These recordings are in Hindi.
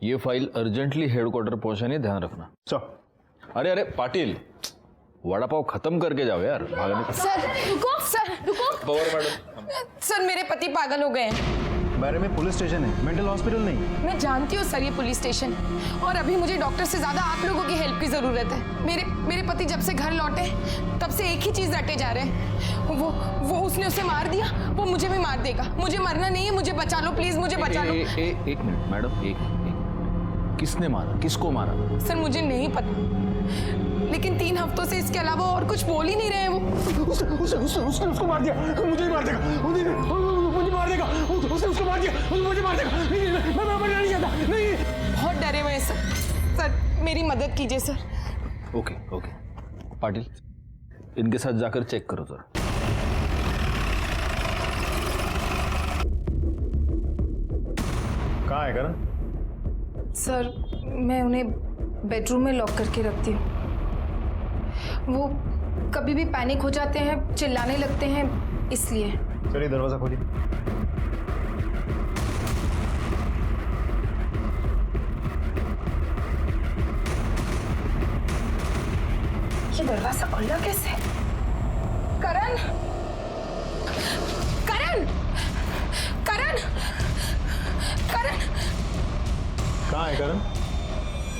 ये फाइल अर्जेंटली हेडक्वार्टर पहुंचाने ध्यान रखना। चलो। अरे अरे पाटिल, वड़ा पाव खत्म करके जाओ यार, भागने। सर रुको पवार मैडम। सर मेरे पति पागल हो गए हैं। बारे में पुलिस स्टेशन है, मेंटल हॉस्पिटल नहीं। मैं जानती हूँ सर ये पुलिस स्टेशन, और अभी मुझे डॉक्टर से ज्यादा आप लोगों की हेल्प की जरूरत है। मेरे पति जब से घर लौटे तब से एक ही चीज रटे जा रहे हैं, वो उसने उसे मार दिया, वो मुझे भी मार देगा। मुझे मरना नहीं है, मुझे बचा लो प्लीज, मुझे बचा लो। एक मिनट मैडम, एक किसने मारा, किसको मारा? सर मुझे नहीं पता, लेकिन 3 हफ्तों से इसके अलावा और कुछ बोल ही नहीं रहे हैं वो। उसने उसको मार दिया, मुझे ही मार देगा, मुझे मार देगा, उसने उसको मार दिया, मुझे मार देगा। मैं मरना नहीं चाहता, नहीं। बहुत डरे हुए हैं सर, मेरी मदद कीजिए सर। ओके पाटिल, इनके साथ जाकर चेक करो जरा। कहाँ है करण? सर मैं उन्हें बेडरूम में लॉक करके रखती हूँ। वो कभी भी पैनिक हो जाते हैं, चिल्लाने लगते हैं, इसलिए। चलिए दरवाजा खोलिए। ये दरवाजा खुला कैसे? करण, करण, करण, करण। कहाँ है करण?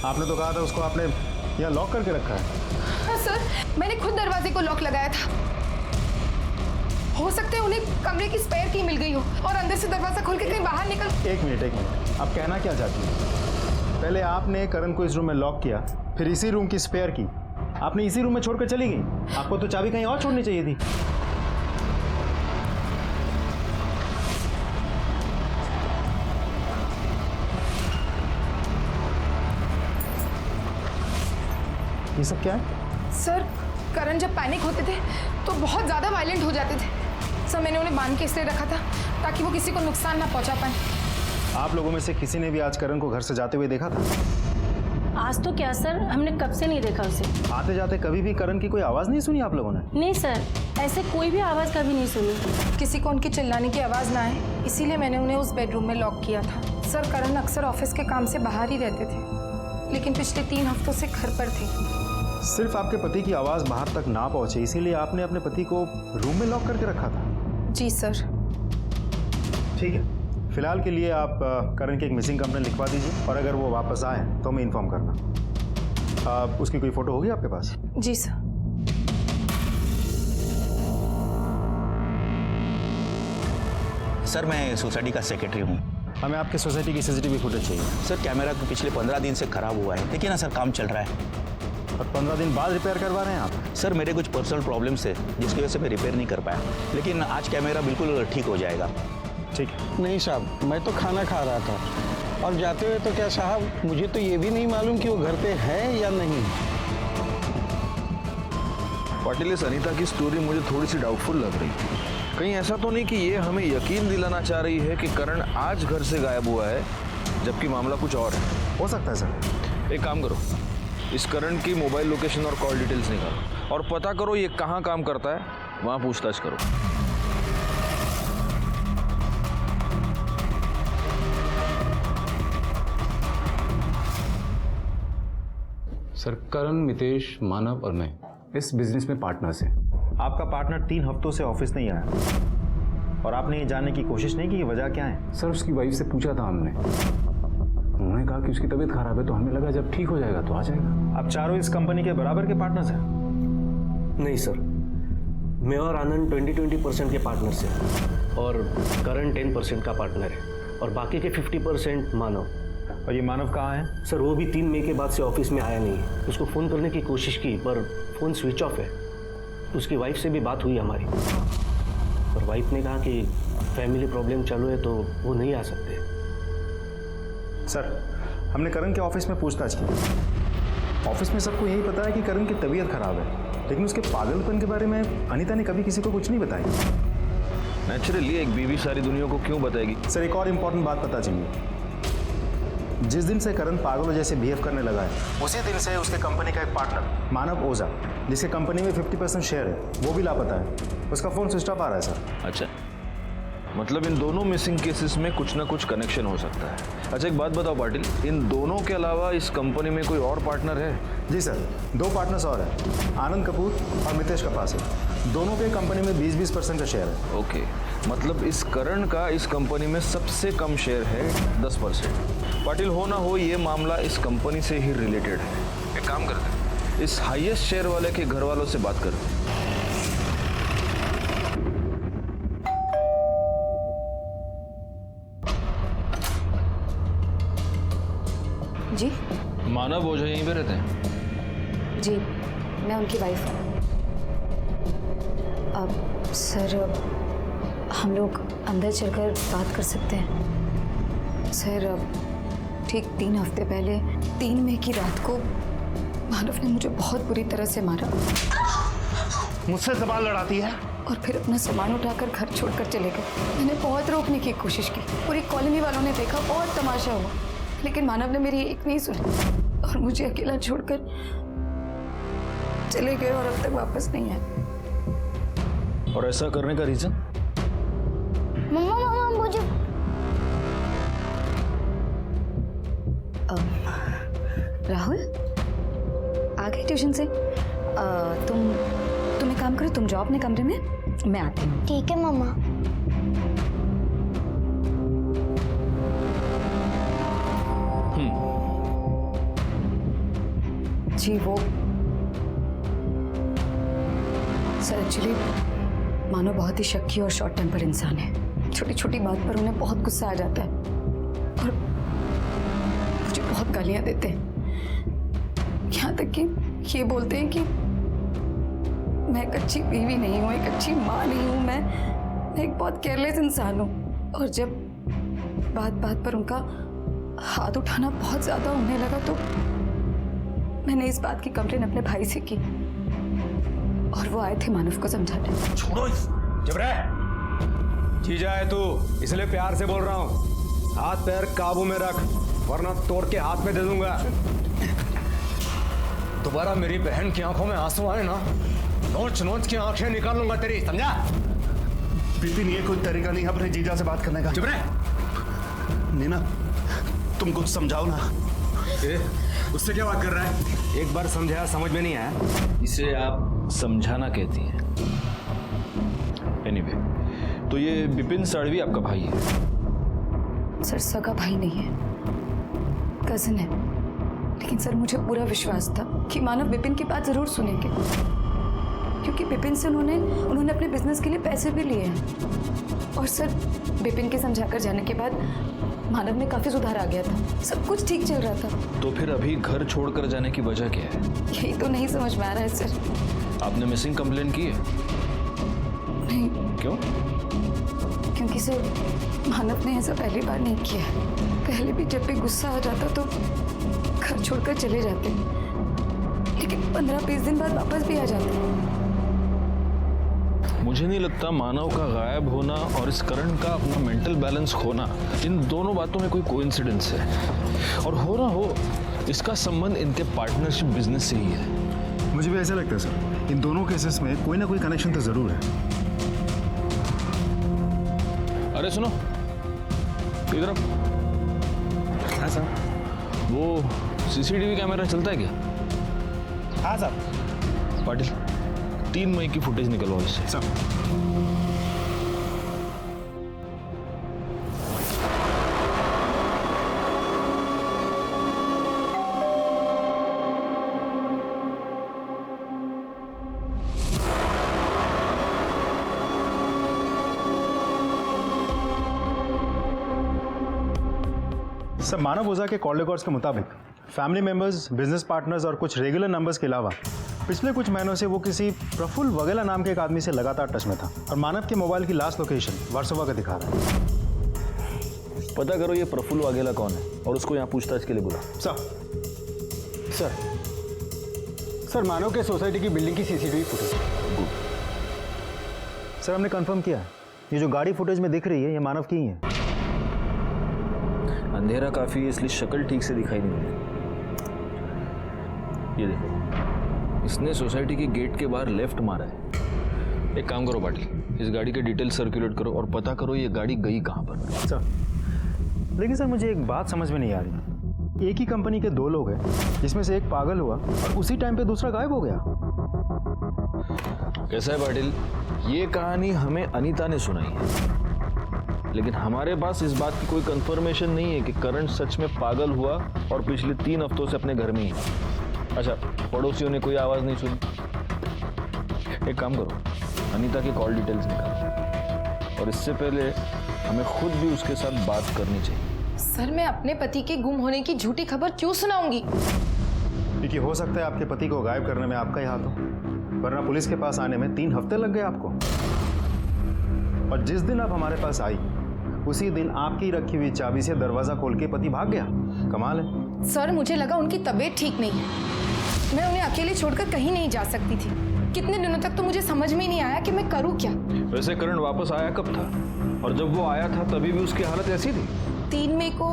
आपने तो कहा था उसको आपने यहाँ लॉक करके रखा है। हाँ सर, मैंने खुद दरवाजे को लॉक लगाया था। हो सकता है उन्हें कमरे की स्पेयर की मिल गई हो और अंदर से दरवाजा खोल के कहीं बाहर निकल। एक मिनट, आप कहना क्या चाहती हैं? पहले आपने करण को इस रूम में लॉक किया, फिर इसी रूम की स्पेयर की, आपने इसी रूम में छोड़कर चली गई। आपको तो चाबी कहीं और छोड़नी चाहिए थी। ये सब क्या है? सर करण जब पैनिक होते थे तो बहुत ज्यादा वायलेंट हो जाते थे। सर मैंने उन्हें बांध के इसलिए रखा था ताकि वो किसी को नुकसान ना पहुंचा पाए। आप लोगों में से किसी ने भी आज करण को घर से जाते हुए देखा था? आज तो क्या सर, हमने कब से नहीं देखा उसे। आते जाते कभी भी करण की कोई आवाज नहीं सुनी आप लोगों ने? नहीं सर, ऐसे कोई भी आवाज कभी नहीं सुनी। किसी को उनकी चिल्लाने की आवाज ना आए, इसीलिए मैंने उन्हें उस बेडरूम में लॉक किया था। सर करण अक्सर ऑफिस के काम से बाहर ही रहते थे, लेकिन पिछले 3 हफ्तों से घर पर थे। सिर्फ आपके पति की आवाज बाहर तक ना पहुंचे इसीलिए आपने अपने पति को रूम में लॉक करके रखा था? जी सर। ठीक है, फिलहाल के लिए आप करण की एक मिसिंग कंप्लेंट लिखवा दीजिए, और अगर वो वापस आए तो हमें इन्फॉर्म करना। उसकी कोई फोटो होगी आपके पास? जी सर। सर मैं सोसाइटी का सेक्रेटरी हूँ। हमें आपके सोसाइटी की सीसीटीवी फुटेज चाहिए। सर कैमरा तो पिछले 15 दिन से खराब हुआ है। देखिए ना सर, काम चल रहा है। और 15 दिन बाद रिपेयर करवा रहे हैं आप? सर मेरे कुछ पर्सनल प्रॉब्लम्स है जिसकी वजह से मैं रिपेयर नहीं कर पाया, लेकिन आज कैमरा बिल्कुल ठीक हो जाएगा। ठीक है। नहीं साहब, मैं तो खाना खा रहा था और जाते हुए तो क्या साहब, मुझे तो ये भी नहीं मालूम कि वो घर पे है या नहीं। पाटिल, इस अनीता की स्टोरी मुझे थोड़ी सी डाउटफुल लग रही है। कहीं ऐसा तो नहीं कि ये हमें यकीन दिलाना चाह रही है कि करण आज घर से गायब हुआ है, जबकि मामला कुछ और है? हो सकता है सर। एक काम करो, इस करण की मोबाइल लोकेशन और कॉल डिटेल्स निकालो और पता करो ये कहाँ काम करता है, वहाँ पूछताछ करो। सर करण, मितेश, मानव और मैं इस बिजनेस में पार्टनर्स हैं। आपका पार्टनर 3 हफ्तों से ऑफिस नहीं आया और आपने ये जानने की कोशिश नहीं की कि वजह क्या है? सर उसकी वाइफ से पूछा था हमने, उन्होंने कहा कि उसकी तबीयत खराब है, तो हमें लगा जब ठीक हो जाएगा तो आ जाएगा। आप चारों इस कंपनी के बराबर के पार्टनर्स हैं? नहीं सर, मैं और आनंद 20-20% के पार्टनर्स हैं और करण 10% का पार्टनर है और बाकी के 50% मानव। और ये मानव कहाँ है? सर वो भी 3 मई के बाद से ऑफिस में आया नहीं है। उसको फ़ोन करने की कोशिश की पर फ़ोन स्विच ऑफ है। उसकी वाइफ से भी बात हुई हमारी, और वाइफ ने कहा कि फैमिली प्रॉब्लम चालू है तो वो नहीं आ सकते। सर, हमने करण के ऑफिस में पूछताछ की। ऑफिस में सबको यही पता है कि करण की तबीयत खराब है, लेकिन उसके पागलपन के बारे में अनीता ने कभी किसी को कुछ नहीं बताया। नेचुरली एक बीवी सारी दुनिया को क्यों बताएगी? सर एक और इम्पोर्टेंट बात पता चली। जिस दिन से करण पागलों जैसे बिहेव करने लगा है, उसी दिन से उसके कंपनी का एक पार्टनर मानव ओझा, जिसके कंपनी में 50% शेयर है, वो भी लापता है। उसका फोन स्विच ऑफ आ रहा है सर। अच्छा, मतलब इन दोनों मिसिंग केसेस में कुछ ना कुछ कनेक्शन हो सकता है। अच्छा एक बात बताओ पाटिल, इन दोनों के अलावा इस कंपनी में कोई और पार्टनर है? जी सर, 2 पार्टनर्स और हैं, आनंद कपूर और मितेश कपासे। दोनों के कंपनी में 20-20% का शेयर है। ओके, मतलब इस करण का इस कंपनी में सबसे कम शेयर है 10%। पाटिल हो ना हो ये मामला इस कंपनी से ही रिलेटेड है। एक काम करते हैं, इस हाईएस्ट शेयर वाले के घर वालों से बात करते हैं। जी मानव ओझा यहीं पे रहते हैं? जी, मैं उनकी वाइफ हूँ। अब सर हम लोग अंदर चलकर बात कर सकते हैं? सर ठीक 3 हफ्ते पहले 3 मई की रात को मानव ने मुझे बहुत बुरी तरह से मारा। मुझसे सवाल लड़ाती है? और फिर अपना सामान उठाकर घर छोड़कर चले गए। मैंने बहुत रोकने की कोशिश की, पूरी कॉलोनी वालों ने देखा, बहुत तमाशा हुआ, लेकिन मानव ने मेरी एक नहीं सुनी और मुझे अकेला छोड़कर चले गए और अब तक वापस नहीं आए। और ऐसा करने का रीजन? मम्मा मुझे राहुल आ गए ट्यूशन से? तुम एक काम करो, तुम जाओ अपने कमरे में, मैं आती हूँ। ठीक है मम्मा। जी वो सर एक्चुअली मानो बहुत ही शक्की और शॉर्ट टेम्पर इंसान है। छोटी छोटी बात पर उन्हें बहुत गुस्सा आ जाता है और मुझे बहुत गालियां देते हैं। यहाँ तक कि ये बोलते हैं कि मैं एक अच्छी बीवी नहीं हूँ, एक अच्छी माँ नहीं हूँ, मैं एक बहुत केयरलेस इंसान हूँ। और जब बात बात पर उनका हाथ उठाना बहुत ज्यादा होने लगा तो मैंने इस बात की कंप्लेन अपने भाई से की और वो आए थे मानव को समझाने। छोड़ो जब रहे जीजा है तू, इसलिए प्यार से बोल रहा हूँ। हाथ पैर काबू में रख वरना तोड़ के हाथ में दे दूंगा। दोबारा मेरी बहन की आंखों में आंसू आए ना, नोच नोच के आंखें निकाल लूंगा तेरी, समझा? विपिन ये कोई तरीका नहीं है अपने जीजा से बात करने का। चुप रहे। नीना तुम कुछ समझाओ ना। उससे क्या बात कर रहा है? एक बार समझाया समझ में नहीं आया। इसे आप समझाना कहती हैं। एनीवे, तो ये बिपिन साड़वी आपका भाई है? सर सगा भाई नहीं है, कजिन है। लेकिन सर मुझे पूरा विश्वास था कि मानव बिपिन की बात जरूर सुनेंगे, क्योंकि बिपिन से उन्होंने अपने बिजनेस के लिए पैसे भी लिए हैं। और सर बिपिन के समझाकर जाने के बाद मानव में काफी सुधार आ गया था, सब कुछ ठीक चल रहा था। तो फिर अभी घर छोड़कर जाने की वजह क्या है? यही तो नहीं समझ में आ रहा है सर। आपने मिसिंग कंप्लेन की है? नहीं। क्यों? क्योंकि सर मानव ने ऐसा पहली बार नहीं किया है। पहले भी जब भी गुस्सा आ जाता तो घर छोड़कर चले जाते, लेकिन 15-20 दिन बाद वापस भी आ जाते। मुझे नहीं लगता मानव का गायब होना और इस करण का अपना मेंटल बैलेंस खोना, इन दोनों बातों में कोई कोइंसिडेंस है। और हो ना हो इसका संबंध इनके पार्टनरशिप बिजनेस से ही है। मुझे भी ऐसा लगता है सर, इन दोनों केसेस में कोई ना कोई कनेक्शन तो जरूर है। अरे सुनो इधर। हाँ सर। वो सीसीटीवी कैमरा चलता है क्या? हाँ सर। पाटिल 3 मई की फुटेज निकलवाओ इससे। सर। सर मानव ओझा के कॉल रिकॉर्ड्स के मुताबिक फैमिली मेंबर्स, बिजनेस पार्टनर्स और कुछ रेगुलर नंबर्स के अलावा पिछले कुछ महीनों से वो किसी प्रफुल्ल वगेला नाम के एक आदमी से लगातार टच में था और मानव के मोबाइल की लास्ट लोकेशन वार्सोवा का दिखा रहा है। पता करो ये प्रफुल्ल वाघेला कौन है और उसको यहाँ पूछताछ के लिए बुला। सर मानव के सोसाइटी की बिल्डिंग की सीसीटीवी फुटेज। सर हमने कंफर्म किया है, ये जो गाड़ी फुटेज में दिख रही है ये मानव की ही है। अंधेरा काफी है इसलिए शक्ल ठीक से दिखाई नहीं मिली। ये देखो, इसने सोसाइटी के गेट के बाहर लेफ्ट मारा है एक काम करो पाटिल, इस गाड़ी के डिटेल सर्कुलेट करो और पता करो ये गाड़ी गई कहाँ पर। सर, लेकिन सर मुझे एक बात समझ में नहीं आ रही। एक ही कंपनी के 2 लोग हैं, जिसमें से एक पागल हुआ और उसी टाइम पे दूसरा गायब हो गया। कैसा है पाटिल, ये कहानी हमें अनीता ने सुनाई है, लेकिन हमारे पास इस बात की कोई कंफर्मेशन नहीं है कि करण सच में पागल हुआ और पिछले 3 हफ्तों से अपने घर में ही है। अच्छा, पड़ोसियों ने कोई आवाज नहीं सुनी। एक काम करो, अनीता की कॉल डिटेल्स निकालो और इससे पहले हमें खुद भी उसके साथ बात करनी चाहिए। सर, मैं अपने पति के गुम होने की झूठी खबर क्यों सुनाऊंगी? क्योंकि हो सकता है आपके पति को गायब करने में आपका ही हाथ हो, वरना पुलिस के पास आने में 3 हफ्ते लग गए आपको। और जिस दिन आप हमारे पास आई, उसी दिन आपकी रखी हुई चाबी से दरवाजा खोल के पति भाग गया। कमाल है। सर, मुझे लगा उनकी तबीयत ठीक नहीं है, मैं उन्हें अकेले छोड़कर कहीं नहीं जा सकती थी। कितने दिनों तक तो मुझे समझ में ही नहीं आया कि मैं करूँ क्या। वैसे करण वापस आया कब था? और जब वो आया था तभी भी उसकी हालत ऐसी थी? 3 मई को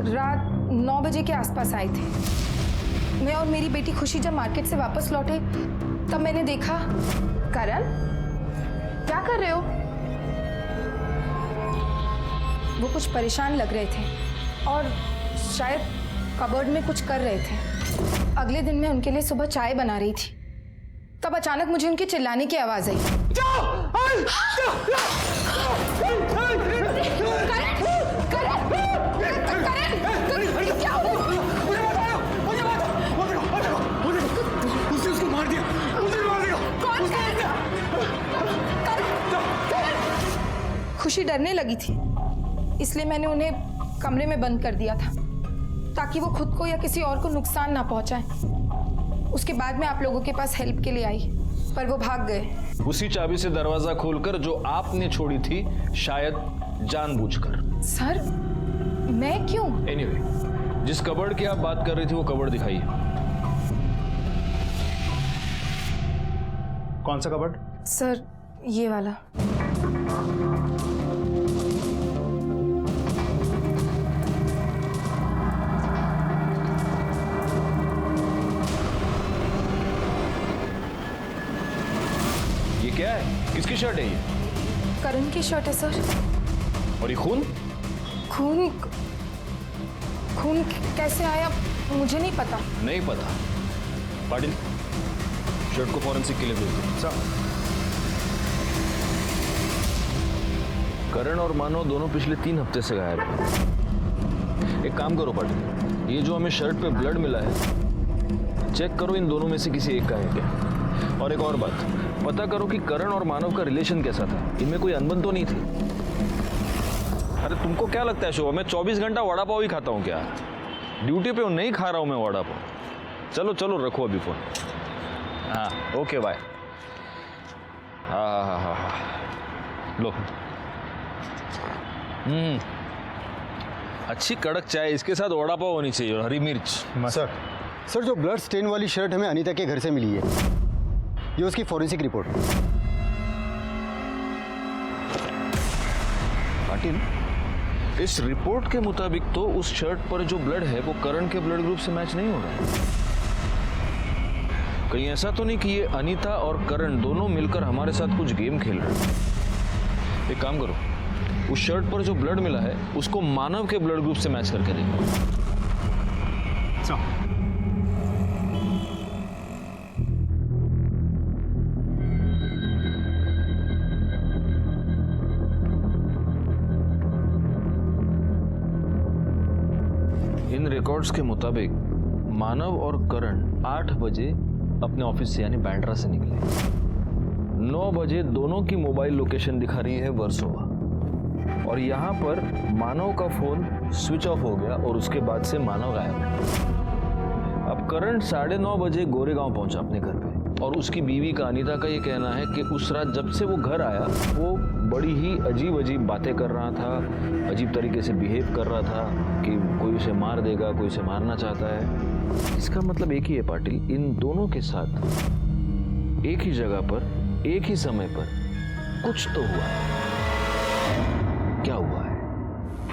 रात 9 बजे के आसपास आए थे। मैं और मेरी बेटी खुशी जब मार्केट से वापस लौटे तब मैंने देखा। करण, क्या कर रहे हो? वो कुछ परेशान लग रहे थे और शायद कबर्ड में कुछ कर रहे थे। अगले दिन मैं उनके लिए सुबह चाय बना रही थी, तब अचानक मुझे उनके चिल्लाने की आवाज आई। खुशी डरने लगी थी, इसलिए मैंने उन्हें कमरे में बंद कर दिया था ताकि वो खुद को या किसी और को नुकसान ना पहुंचाए। उसके बाद मैं आप लोगों के पास हेल्प के लिए आई, पर वो भाग गए। उसी चाबी से दरवाजा खोलकर जो आपने छोड़ी थी, शायद जानबूझकर। सर, मैं क्यों? एनीवे, जिस कबर्ड की आप बात कर रही थी वो कबर्ड दिखाइए। कौन सा कबर्ड? सर, ये वाला। ये क्या है? किसकी शर्ट है ये? करण की शर्ट है सर। और ये खून? खून? खून कैसे आया मुझे नहीं पता। नहीं पता? पाटिल, शर्ट को फॉरेंसिक के लिए भेज दो। सर, करण और मानव दोनों पिछले 3 हफ्ते से गायब हैं। एक काम करो पाटिल, ये जो हमें शर्ट पे ब्लड मिला है, चेक करो इन दोनों में से किसी एक का है क्या। और एक और बात, पता करो कि करण और मानव का रिलेशन कैसा था, इनमें कोई अनबन तो नहीं थी। अरे तुमको क्या लगता है शोभा, मैं 24 घंटा वड़ा पाव ही खाता हूँ क्या? ड्यूटी पे नहीं खा रहा हूँ मैं वड़ा पाव। चलो चलो, रखो अभी फोन। हाँ, ओके बाय। हाँ, लो। अच्छी कड़क चाय, इसके साथ वड़ा पाव होनी चाहिए और हरी मिर्च। सर जो ब्लड स्टेन वाली शर्ट हमें अनीता के घर से मिली है, ये उसकी फॉरेंसिक रिपोर्ट। पाटिल, इस रिपोर्ट के मुताबिक तो उस शर्ट पर जो ब्लड है वो करण के ब्लड ग्रुप से मैच नहीं हो रहा है। कहीं ऐसा तो नहीं कि ये अनीता और करण दोनों मिलकर हमारे साथ कुछ गेम खेल रहे हैं? एक काम करो, उस शर्ट पर जो ब्लड मिला है उसको मानव के ब्लड ग्रुप से मैच करके देखो। इन रिकॉर्ड्स के मुताबिक मानव और करण 8 बजे अपने ऑफिस से यानी बैंड्रा से निकले। 9 बजे दोनों की मोबाइल लोकेशन दिखा रही है वर्सोवा, और यहाँ पर मानव का फोन स्विच ऑफ हो गया और उसके बाद से मानव गायब है। अब करण 9:30 बजे गोरेगांव पहुंचा अपने घर पे, और उसकी बीवी का अनीता का ये कहना है कि उस रात जब से वो घर आया वो बड़ी ही अजीब अजीब बातें कर रहा था, अजीब तरीके से बिहेव कर रहा था कि कोई उसे मार देगा, कोई उसे मारना चाहता है। इसका मतलब एक ही है पाटिल, इन दोनों के साथ एक ही जगह पर एक ही समय पर कुछ तो हुआ। क्या हुआ है?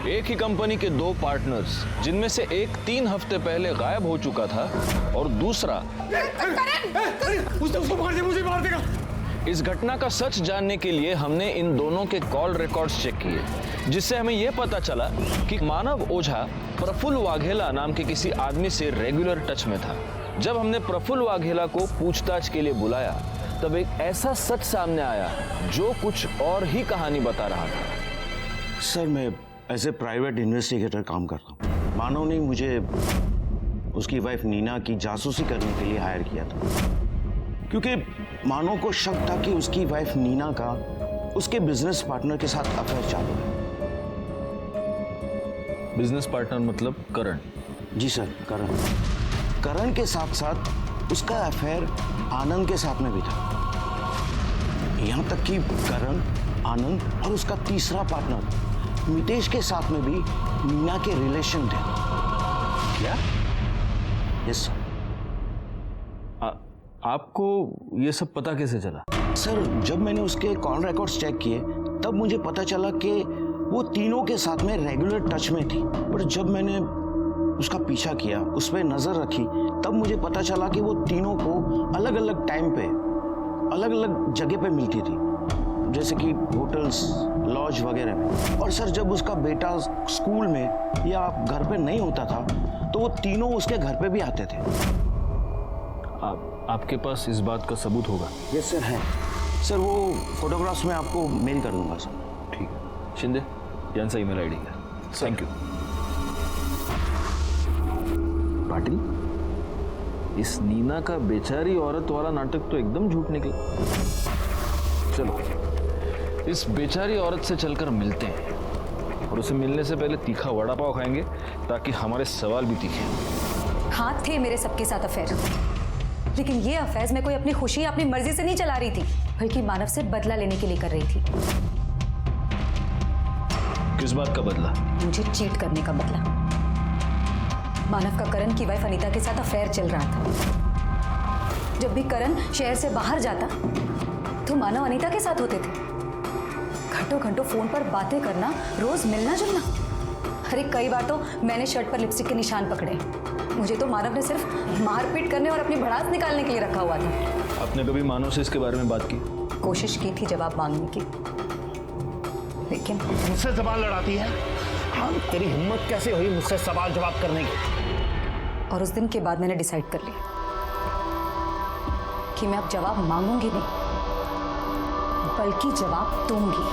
एक ही कंपनी के 2 पार्टनर्स, जिनमें से एक 3 हफ्ते पहले गायब हो चुका था और दूसरा उसने उसको मार दिया, मुझे मार देगा। इस घटना का सच जानने के लिए हमने इन दोनों के कॉल रिकॉर्ड्स चेक किए, जिससे हमें यह पता चला कि मानव ओझा प्रफुल्ल वाघेला नाम के किसी आदमी से रेगुलर टच में था। जब हमने प्रफुल्ल वाघेला को पूछताछ के लिए बुलाया तब एक ऐसा सच सामने आया जो कुछ और ही कहानी बता रहा था। सर, मैं एज ए प्राइवेट इन्वेस्टिगेटर काम करता हूँ। मानव ने मुझे उसकी वाइफ नीना की जासूसी करने के लिए हायर किया था, क्योंकि मानव को शक था कि उसकी वाइफ नीना का उसके बिजनेस पार्टनर के साथ अफेयर चालू है। बिजनेस पार्टनर मतलब करण? जी सर, करण के साथ साथ उसका अफेयर आनंद के साथ में भी था। यहां तक कि करण, आनंद और उसका तीसरा पार्टनर मितेश के साथ में भी मीना के रिलेशन थे। क्या? Yes sir. आपको ये सब पता कैसे चला? सर, जब मैंने उसके कॉल रिकॉर्ड्स चेक किए तब मुझे पता चला कि वो तीनों के साथ में रेगुलर टच में थी। पर जब मैंने उसका पीछा किया, उस पर नजर रखी, तब मुझे पता चला कि वो तीनों को अलग अलग टाइम पे अलग अलग जगह पे मिलती थी, जैसे कि होटल्स, लॉज वगैरह में। और सर, जब उसका बेटा स्कूल में या घर पे नहीं होता था तो वो तीनों उसके घर पे भी आते थे। आपके पास इस बात का सबूत होगा? यस सर, है सर। वो फोटोग्राफ्स में आपको मेल कर दूंगा सर। ठीक है शिंदे, यांचा ईमेल आईडी है। Thank you. पाटिल, इस नीना का बेचारी औरत वाला नाटक तो एकदम झूठ निकला। चलो इस बेचारी औरत से चलकर मिलते हैं और उसे मिलने से पहले तीखा वड़ा पाव खाएंगे ताकि हमारे सवाल भी तीखे। हाँ, थे मेरे सबके साथ अफेयर, लेकिन ये अफेयर्स मैं कोई अपनी खुशी अपनी मर्जी से नहीं चला रही थी, बल्कि मानव से बदला लेने के लिए कर रही थी। किस बात का बदला? मुझे चीट करने का बदला। मानव का करण की वाइफ अनीता के साथ अफेयर चल रहा था। जब भी करण शहर से बाहर जाता तो मानव अनीता के साथ होते थे। घंटों घंटों फोन पर बातें करना, रोज मिलना जुलना। अरे कई बार तो मैंने शर्ट पर लिपस्टिक के निशान पकड़े। मुझे तो मानव ने सिर्फ मारपीट करने और अपनी भड़ास निकालने के लिए रखा हुआ था। आपने कभी मानव से इसके बारे में बात की? कोशिश की थी जवाब मांगने की, लेकिन मुझसे जबान लड़ाती है? हाँ, तेरी हिम्मत कैसे हुई मुझसे सवाल जवाब करने की? और उस दिन के बाद मैंने डिसाइड कर लिया कि मैं अब जवाब मांगूंगी नहीं, बल्कि जवाब दूंगी।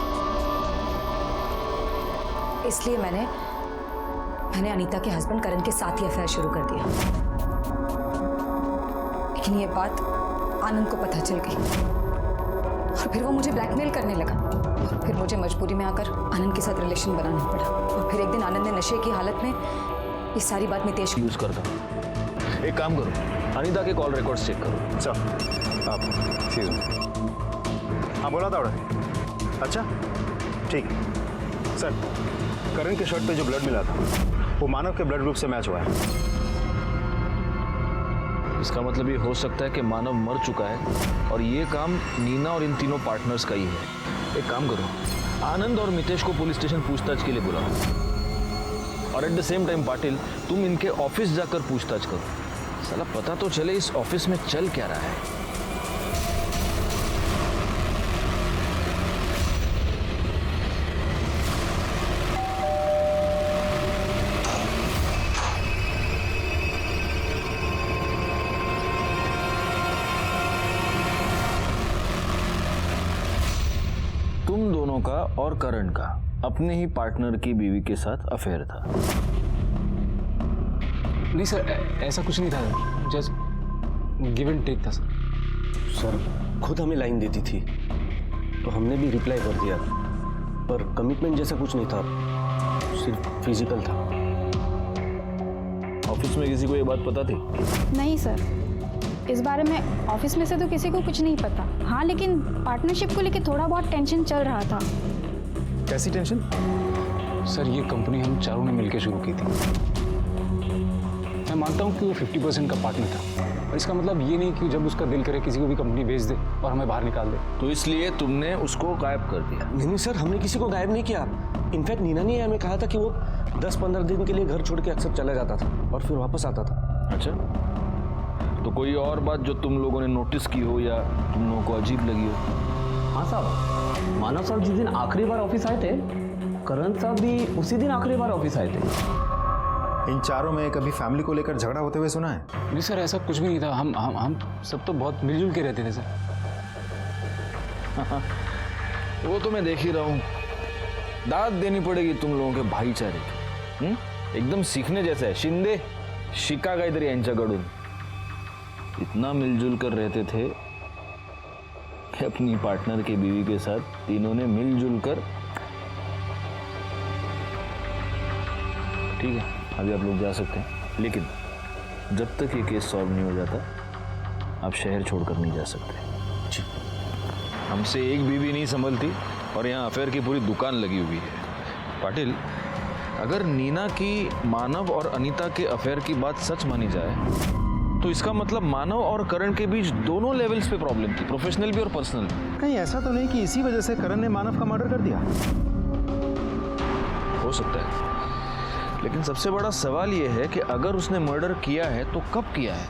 इसलिए मैंने अनीता के हस्बैंड करण के साथ ही अफेयर शुरू कर दिया। लेकिन ये बात आनंद को पता चल गई और फिर वो मुझे ब्लैकमेल करने लगा और फिर मुझे मजबूरी में आकर आनंद के साथ रिलेशन बनाना पड़ा। और फिर एक दिन आनंद ने नशे की हालत में ये सारी बात मितेश यूज करता हूँ। एक काम करो, अनीता के कॉल रिकॉर्ड्स चेक करो। सर, आप एक्सक्यूज मी। हाँ, बोला था ऑर्डर। अच्छा, ठीक है सर। करण के शर्ट पे जो ब्लड मिला था वो मानव के ब्लड ग्रुप से मैच हुआ है। इसका मतलब ये हो सकता है कि मानव मर चुका है और ये काम नीना और इन तीनों पार्टनर्स का ही है। एक काम करो, आनंद और मितेश को पुलिस स्टेशन पूछताछ के लिए बुलाओ और at the same time Patil, तुम इनके ऑफिस जाकर पूछताछ करो। साला पता तो चले इस ऑफिस में चल क्या रहा है। तुम दोनों का और करण का अपने ही पार्टनर की बीवी के साथ अफेयर था? नहीं सर, ऐसा कुछ नहीं था, जस्ट गिव एंड टेक था सर। सर, खुद हमें लाइन देती थी तो हमने भी रिप्लाई कर दिया, पर कमिटमेंट जैसा कुछ नहीं था, सिर्फ फिजिकल था। ऑफिस में किसी को ये बात पता थी? नहीं सर, इस बारे में ऑफिस में से तो किसी को कुछ नहीं पता। हाँ, लेकिन पार्टनरशिप को लेके थोड़ा बहुत टेंशन चल रहा था। कैसी टेंशन? सर, ये कंपनी हम चारों ने मिलकर शुरू की थी। मैं मानता हूँ कि वो 50% का पार्टनर था, और इसका मतलब ये नहीं कि जब उसका दिल करे किसी को भी कंपनी बेच दे और हमें बाहर निकाल दे। तो इसलिए तुमने उसको गायब कर दिया? नहीं सर, हमने किसी को गायब नहीं किया। इनफैक्ट नीना ने हमें कहा था कि वो 10-15 दिन के लिए घर छोड़ के अक्सर चला जाता था और फिर वापस आता था। अच्छा, तो कोई और बात जो तुम लोगों ने नोटिस की हो या तुम लोगों को अजीब लगी हो? हाँ साहब, मानव साहब जिस दिन आखिरी बार ऑफिस आए थे, करण साहब भी उसी दिन आखिरी बार ऑफिस आए थे। इन चारों में कभी फैमिली को लेकर झगड़ा होते हुए सुना है? नहीं सर, ऐसा कुछ भी नहीं था। हम सब तो बहुत मिलजुल के रहते थे सर। वो तो मैं देख ही रहा हूँ। दाद देनी पड़ेगी तुम लोगों के भाईचारे की। एकदम सीखने जैसा है। शिंदे शिका काहीतरी यांच्याकडून। इतना मिलजुल कर रहते थे कि अपनी पार्टनर की बीवी के साथ तीनों ने मिलजुल कर। ठीक है, अभी आप लोग जा सकते हैं, लेकिन जब तक ये केस सॉल्व नहीं हो जाता आप शहर छोड़कर नहीं जा सकते। जी। हमसे एक बीवी नहीं संभलती और यहाँ अफेयर की पूरी दुकान लगी हुई है। पाटिल, अगर नीना की मानव और अनीता के अफेयर की बात सच मानी जाए तो इसका मतलब मानव और करण के बीच दोनों लेवल्स पे प्रॉब्लम थी, प्रोफेशनल भी और पर्सनल भी। कहीं ऐसा तो नहीं कि इसी वजह से करण ने मानव का मर्डर कर दिया? हो सकता है, लेकिन सबसे बड़ा सवाल यह है कि अगर उसने मर्डर किया है तो कब किया है?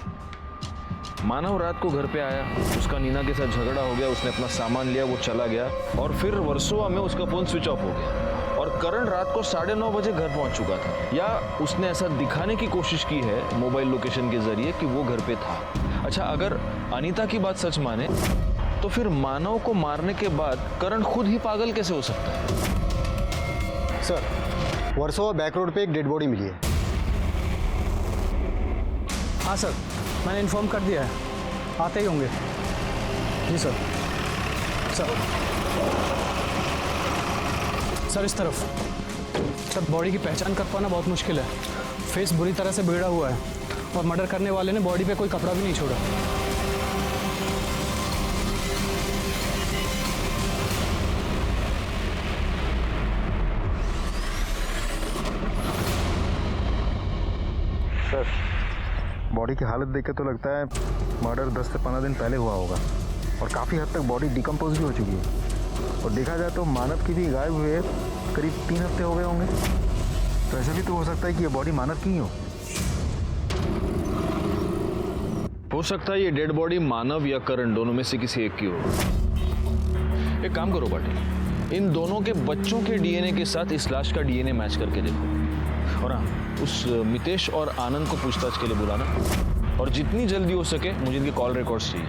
मानव रात को घर पे आया, उसका नीना के साथ झगड़ा हो गया, उसने अपना सामान लिया, वो चला गया और फिर वर्सोवा में उसका फोन स्विच ऑफ हो गया और करण रात को 9:30 बजे घर पहुंच चुका था। या उसने ऐसा दिखाने की कोशिश की है मोबाइल लोकेशन के जरिए कि वो घर पे था। अच्छा, अगर अनीता की बात सच माने तो फिर मानव को मारने के बाद करण खुद ही पागल कैसे हो सकता है? सर, वर्सोवा बैक रोड पे एक डेड बॉडी मिली है। हाँ सर, मैंने इन्फॉर्म कर दिया है, आते ही होंगे। जी सर। सर इस तरफ। सर, बॉडी की पहचान कर पाना बहुत मुश्किल है। फेस बुरी तरह से बिगड़ा हुआ है और मर्डर करने वाले ने बॉडी पे कोई कपड़ा भी नहीं छोड़ा। सर, बॉडी की हालत देख के तो लगता है मर्डर 10 से 15 दिन पहले हुआ होगा और काफ़ी हद तक बॉडी डिकम्पोज भी हो चुकी है। और देखा जाए तो मानव की भी गायब हुए करीब 3 हफ्ते हो गए होंगे। तो ऐसा भी तो हो सकता है कि ये बॉडी मानव की ही हो सकता है ये डेड बॉडी मानव या करण दोनों में से किसी एक की हो। एक काम करो पाटिल, इन दोनों के बच्चों के डीएनए के साथ इस लाश का डीएनए मैच करके देखो और हाँ, उस मितेश और आनंद को पूछताछ के लिए बुलाना और जितनी जल्दी हो सके मुझे इनके कॉल रिकॉर्ड्स चाहिए।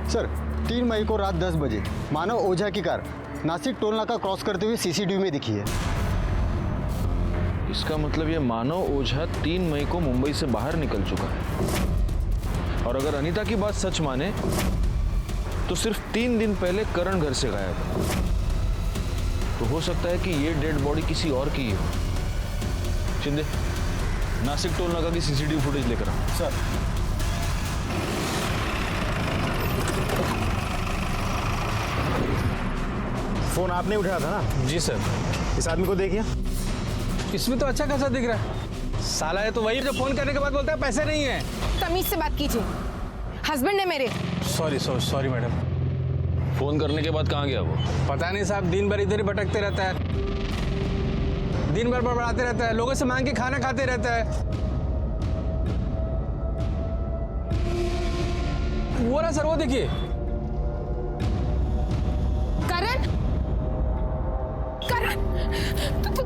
सर 3 मई को रात 10 बजे मानव ओझा की कार नासिक टोल नाका क्रॉस करते हुए सीसीटीवी में दिखी है। इसका मतलब ये मानव ओझा 3 मई को मुंबई से बाहर निकल चुका है और अगर अनीता की बात सच माने तो सिर्फ 3 दिन पहले करण घर से गायब है। तो हो सकता है कि ये डेड बॉडी किसी और की ही हो। शिंदे, नासिक टोल नाका की सीसीटीवी फुटेज लेकर आओ। सर। फोन आपने उठाया था ना? जी सर। इस आदमी को देखिए। इसमें तो अच्छा खासा दिख रहा है। साला है तो वही जो फोन करने के बाद बोलता है पैसे नहीं है। तमीज से बात कीजिए, हस्बैंड है मेरे। Sorry madam. फोन करने के बाद कहाँ गया वो? पता नहीं साहब, दिन भर इधर ही भटकते रहता है, दिन भर बड़बड़ाते रहता है, लोगों से मांग के खाना खाते रहता है। वो रहा सर, वो देखिए। करण,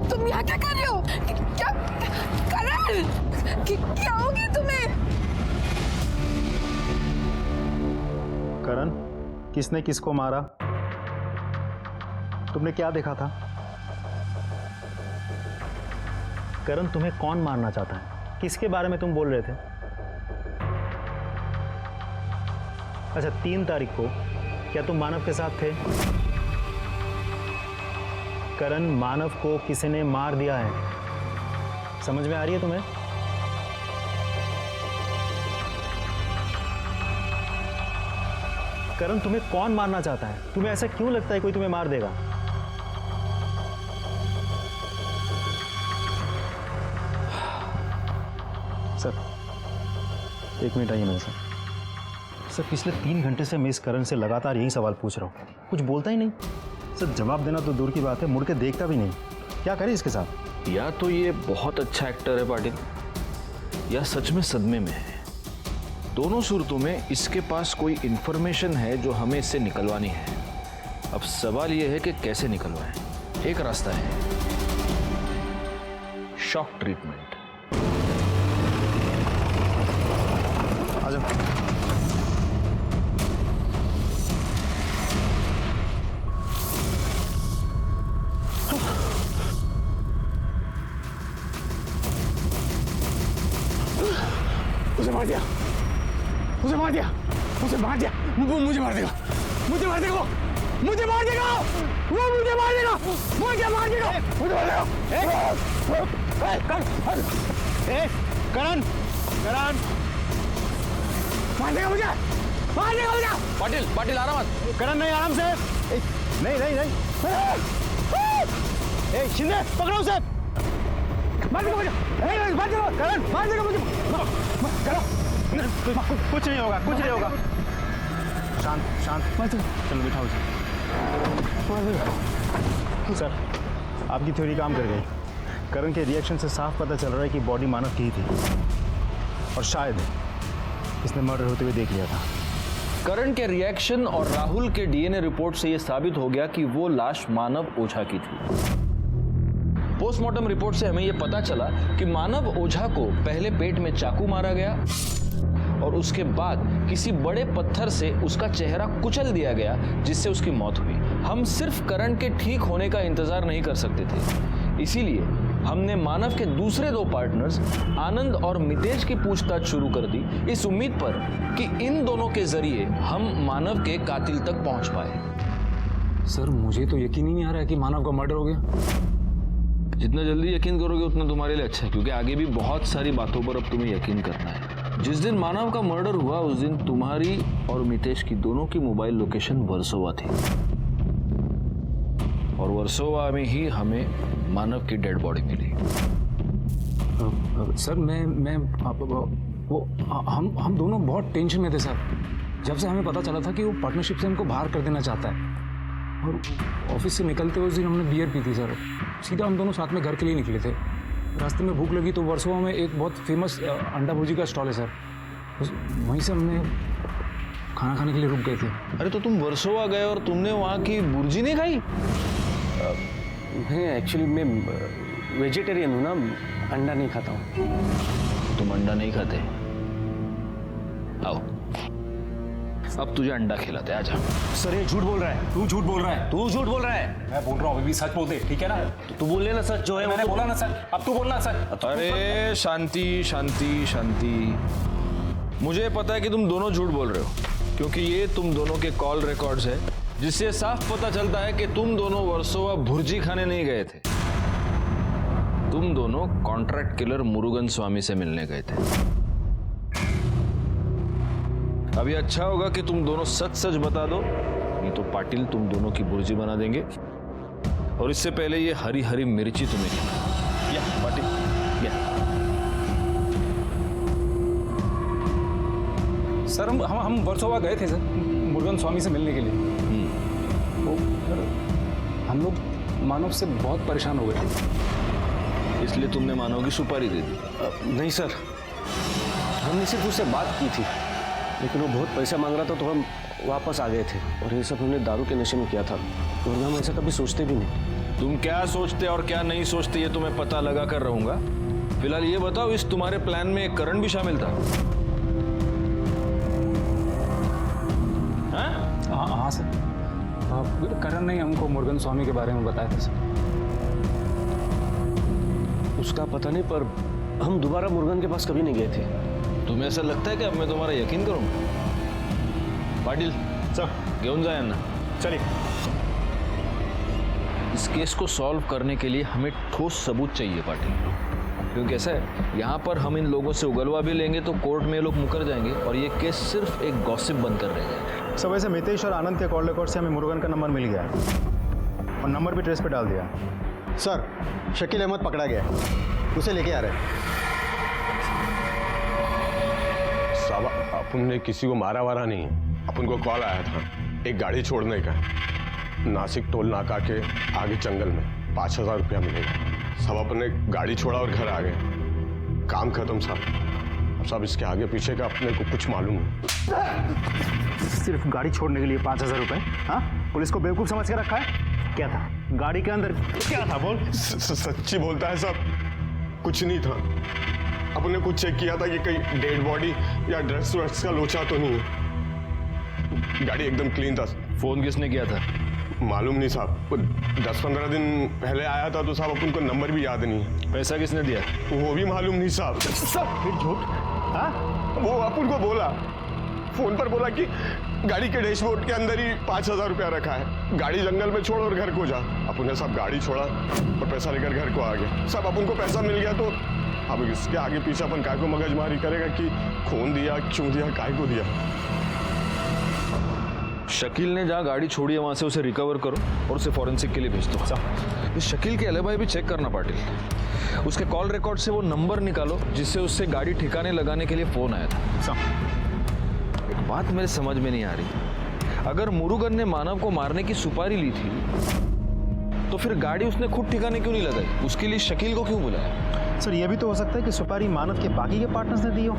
तुम यहाँ क्या कर रहे हो? क्या करण, क्या हो गया तुम्हें? करण, किसने किसको मारा? तुमने क्या देखा था? करण, तुम्हें कौन मारना चाहता है? किसके बारे में तुम बोल रहे थे? अच्छा, 3 तारीख को क्या तुम मानव के साथ थे? करण, मानव को किसी ने मार दिया है। समझ में आ रही है तुम्हें? करण, तुम्हें कौन मारना चाहता है? तुम्हें ऐसा क्यों लगता है कोई तुम्हें मार देगा? सर, 1 मिनट आइए मेरे साथ। सर, पिछले 3 घंटे से मैं इस करण से लगातार यही सवाल पूछ रहा हूँ, कुछ बोलता ही नहीं। सर, जवाब देना तो दूर की बात है, मुड़ के देखता भी नहीं। क्या करें इसके साथ? या तो ये बहुत अच्छा एक्टर है पाटिल, या सच में सदमे में है। दोनों सूरतों में इसके पास कोई इंफॉर्मेशन है जो हमें इससे निकलवानी है। अब सवाल यह है कि कैसे निकलवाएं। एक रास्ता है, शॉक ट्रीटमेंट। उसे मार दिया, उसे मार दिया, उसे मार दिया, मुझे मार देगा, मुझे मार देगा, मुझे मार देगा, वो मुझे मार देगा, मुझे मार देगा, मुझे मार देगा। करण, करण, मार देगा मुझे, मार देगा मुझे। पाटिल, पाटिल आराम मत। करण नहीं, आराम से। नहीं नहीं नहीं। शिंदे पकड़ो उसे। मार देगा मुझे, मार देगा, करण मार देगा मुझे। कुछ नहीं होगा, कुछ नहीं होगा। शांत शांत, चलो बिठाओ सर। आपकी थ्योरी काम कर गई। करण के रिएक्शन से साफ पता चल रहा है कि बॉडी मानव की ही थी और शायद इसने मर्डर होते हुए देख लिया था। करण के रिएक्शन और राहुल के डीएनए रिपोर्ट से यह साबित हो गया कि वो लाश मानव ओझा की थी। पोस्टमार्टम रिपोर्ट से हमें यह पता चला कि मानव ओझा को पहले पेट में चाकू मारा गया और उसके बाद किसी बड़े पत्थर से उसका चेहरा कुचल दिया गया, जिससे उसकी मौत हुई। हम सिर्फ करण के ठीक होने का इंतजार नहीं कर सकते थे, इसीलिए हमने मानव के दूसरे दो पार्टनर्स आनंद और मितेश की पूछताछ शुरू कर दी, इस उम्मीद पर कि इन दोनों के जरिए हम मानव के कातिल तक पहुंच पाए। सर मुझे तो यकीन ही नहीं आ रहा है कि मानव का मर्डर हो गया। जितना जल्दी यकीन करोगे उतना तुम्हारे लिए अच्छा है, क्योंकि आगे भी बहुत सारी बातों पर अब तुम्हें यकीन करना है। जिस दिन मानव का मर्डर हुआ उस दिन तुम्हारी और मितेश की दोनों की मोबाइल लोकेशन वर्सोवा थी और वर्सोवा में ही हमें मानव की डेड बॉडी मिली। सर मैं वो हम दोनों बहुत टेंशन में थे सर। जब से हमें पता चला था कि वो पार्टनरशिप से हमको बाहर कर देना चाहता है और ऑफिस से निकलते हुए उस दिन हमने बियर पी थी सर। सीधा हम दोनों साथ में घर के लिए निकले थे। रास्ते में भूख लगी तो वर्सोवा में एक बहुत फेमस अंडा भुर्जी का स्टॉल है सर, वहीं से हमने खाना खाने के लिए रुक गए थे। अरे तो तुम वर्सोवा गए और तुमने वहाँ की भुर्जी नहीं खाई? नहीं, एक्चुअली मैं वेजिटेरियन हूँ ना, अंडा नहीं खाता हूँ। तुम अंडा नहीं खाते? आओ अब तुझे अंडा खिलाते, आजा। सर ये झूठ बोल रहा है, तू झूठ बोल रहा है, तू झूठ बोल रहा है। मैं बोल रहा हूँ, अभी भी सच बोल दे, ठीक है ना? तू बोल लेना सच जो है। मैंने बोला ना सच, अब तू बोलना सच। अरे शांति शांति शांति, मुझे पता है कि तुम दोनों झूठ बोल रहे हो, क्योंकि ये तुम दोनों के कॉल रिकॉर्ड्स है, जिससे साफ पता चलता है कि तुम दोनों वर्सोवा भुर्जी खाने नहीं गए थे। तुम दोनों कॉन्ट्रैक्ट किलर मुरुगन स्वामी से मिलने गए थे। अभी अच्छा होगा कि तुम दोनों सच सच बता दो, नहीं तो पाटिल तुम दोनों की भुर्जी बना देंगे। और इससे पहले ये हरी हरी मिर्ची तुम्हें खिलाएंगे। या पाटिल या। सर हम वर्सोवा गए थे सर मुरुगन स्वामी से मिलने के लिए। वो हम लोग मानव से बहुत परेशान हो गए थे, इसलिए तुमने मानव की सुपारी दे दी? नहीं सर, हमने सिर्फ उससे बात की थी, लेकिन वो बहुत पैसा मांग रहा था तो हम वापस आ गए थे। और ये सब हमने दारू के नशे में किया था, और हम ऐसा कभी सोचते भी नहीं। तुम क्या सोचते और क्या नहीं सोचते ये तो मैं पता लगा कर रहूंगा। फिलहाल ये बताओ, इस तुम्हारे प्लान में करण भी शामिल था? हाँ सर, करण ने हमको मुरुगन स्वामी के बारे में बताया था सर। उसका पता नहीं, पर हम दोबारा मुरुगन के पास कभी नहीं गए थे। तुम्हें ऐसा लगता है कि अब मैं तुम्हारा यकीन करूंगा? पाटिल सर घेऊन जाए ना, चलिए। इस केस को सॉल्व करने के लिए हमें ठोस सबूत चाहिए पाटिल, क्योंकि ऐसा है यहाँ पर हम इन लोगों से उगलवा भी लेंगे तो कोर्ट में ये लोग मुकर जाएंगे और ये केस सिर्फ एक गॉसिप बनकर रह जाएगा। सब वैसे मितेश और आनंद के कॉल रिकॉर्ड से हमें मुरुगन का नंबर मिल गया और नंबर भी ट्रेस पे डाल दिया। सर शकील अहमद पकड़ा गया, उसे लेके आ रहे हैं। साहब अपन ने किसी को मारा वारा नहीं है, अपन को कॉल आया था एक गाड़ी छोड़ने का, नासिक टोल नाका के आगे जंगल में 5000 रुपया मिलेगा। सब अपन ने गाड़ी छोड़ा और घर आ गए। काम खत्म साहब। साहब इसके आगे पीछे का अपने को कुछ मालूम नहीं। सिर्फ गाड़ी छोड़ने के लिए 5,000 रुपए? हाँ, पुलिस को बेवकूफ समझ के रखा है? क्या था गाड़ी के अंदर? क्या था बोल? सच्ची बोलता है साहब, कुछ नहीं था। अपने कुछ चेक किया था कि कहीं डेड बॉडी या ड्रग्स व्रग्स का लोचा तो नहीं है। गाड़ी एकदम क्लीन था। फोन किसने किया था? मालूम नहीं साहब, 10-15 दिन पहले आया था तो साहब अपन को नंबर भी याद नहीं है। पैसा किसने दिया? वो भी मालूम नहीं साहब। फिर झूठ? हाँ, वो अपन को बोला, फोन पर बोला कि गाड़ी के डैशबोर्ड के अंदर ही 5,000 रुपया रखा है, गाड़ी जंगल में छोड़ और घर को जा। अपन ने साहब गाड़ी छोड़ा और पैसा लेकर घर को आ गया। साहब अपन को पैसा मिल गया तो अब इसके आगे पीछे अपन काय को मगजमारी करेगा कि खून दिया, क्यों दिया, काय को दिया। शकील ने जहाँ गाड़ी छोड़ी है वहां से उसे रिकवर करो और उसे फॉरेंसिक के लिए भेज दो। इस शकील के एलिबाई भी चेक करना पाटिल। उसके कॉल रिकॉर्ड से वो नंबर निकालो जिससे उससे गाड़ी ठिकाने लगाने के लिए फोन आया था। एक बात मेरे समझ में नहीं आ रही, अगर मुरुगन ने मानव को मारने की सुपारी ली थी तो फिर गाड़ी उसने खुद ठिकाने क्यों नहीं लगाई? उसके लिए शकील को क्यों बुलाया? सर ये भी तो हो सकता है कि सुपारी मानव के बाकी के पार्टनर्स ने दी हो।